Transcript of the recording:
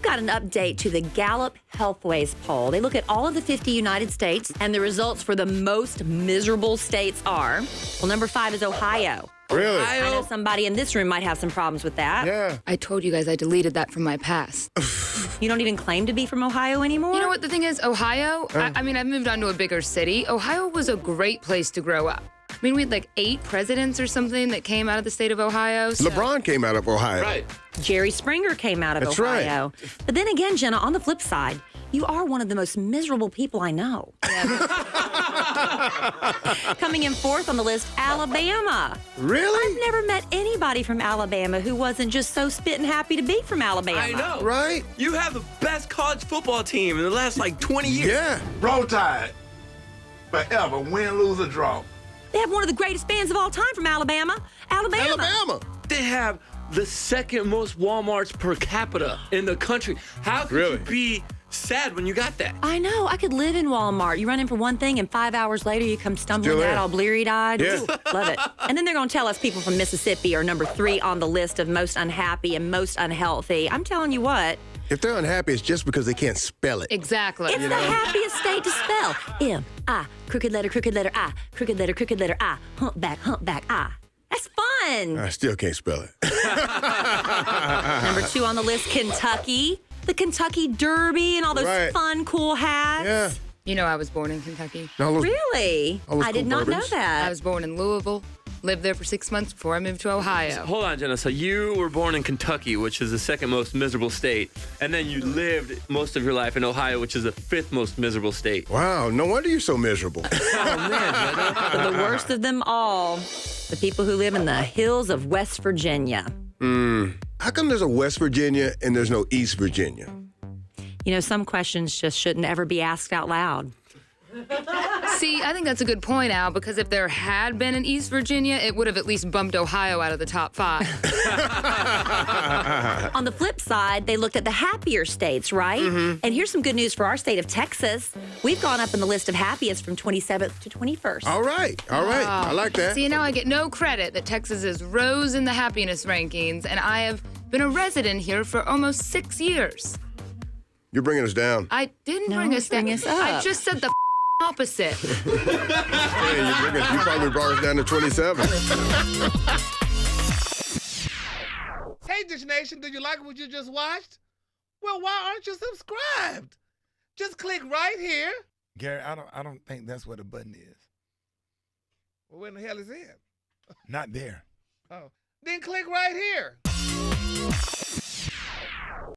got an update to the Gallup Healthways poll. They look at all of the 50 United States, and the results for the most miserable states are, well, number 5 is Ohio. Really? I know somebody in this room might have some problems with that. Yeah. I told you guys I deleted that from my past. You don't even claim to be from Ohio anymore? You know what the thing is? Ohio, I mean, I've moved on to a bigger city. Ohio was a great place to grow up. I mean, we had like 8 presidents or something that came out of the state of Ohio. So. LeBron came out of Ohio. Right. Jerry Springer came out of That's Ohio. But then again, Jenna, on the flip side, you are one of the most miserable people I know. Coming in 4th on the list, Alabama. Really? I've never met anybody from Alabama who wasn't just so spitting happy to be from Alabama. I know. Right? You have the best college football team in the last like 20 years. Yeah. Roll Tide. Forever. Win, lose, or draw. They have one of the greatest fans of all time from Alabama. Alabama. They have the second most Walmarts per capita in the country. How could Really? you be sad when you got that? I know. I could live in Walmart. You run in for one thing, and 5 hours later, you come stumbling Still there. out all bleary-eyed. Yeah. Ooh, love it. And then they're going to tell us people from Mississippi are number 3 on the list of most unhappy and most unhealthy. I'm telling you what, If they're unhappy, it's just because they can't spell it. Exactly. it's the happiest state to spell. M-I, crooked letter, I, crooked letter, I, humpback, I. That's fun. I still can't spell it. Number 2 on the list, Kentucky. The Kentucky Derby and all those Right. fun, cool hats. Yeah. You know, I was born in Kentucky. All those- Really? All those I did cool not know bourbons. that. I was born in Louisville, lived there for 6 months before I moved to Ohio. Hold on, Jenna. So you were born in Kentucky, which is the second most miserable state, and then you lived most of your life in Ohio, which is the 5th most miserable state. Wow, no wonder you're so miserable. Oh man, Jenna. But the worst of them all, the people who live in the hills of West Virginia. How come there's a West Virginia and there's no East Virginia? You know, some questions just shouldn't ever be asked out loud. See, I think that's a good point, Al, because if there had been an East Virginia, it would have at least bumped Ohio out of the top 5. On the flip side, they looked at the happier states, right? And here's some good news for our state of Texas. We've gone up in the list of happiest from 27th to 21st. All right. I like that. See, now I get no credit that Texas is rose in the happiness rankings, and I have been a resident here for almost 6 years. You're bringing us down. I didn't No, bring us down. bring us I up. just said the opposite. Hey, you probably brought us down to 27. Hey, Dish Nation, did you like what you just watched? Well, why aren't you subscribed? Just click right here. Gary, I don't think that's what the button is. Well, where in the hell is it? Not there. Oh, then click right here.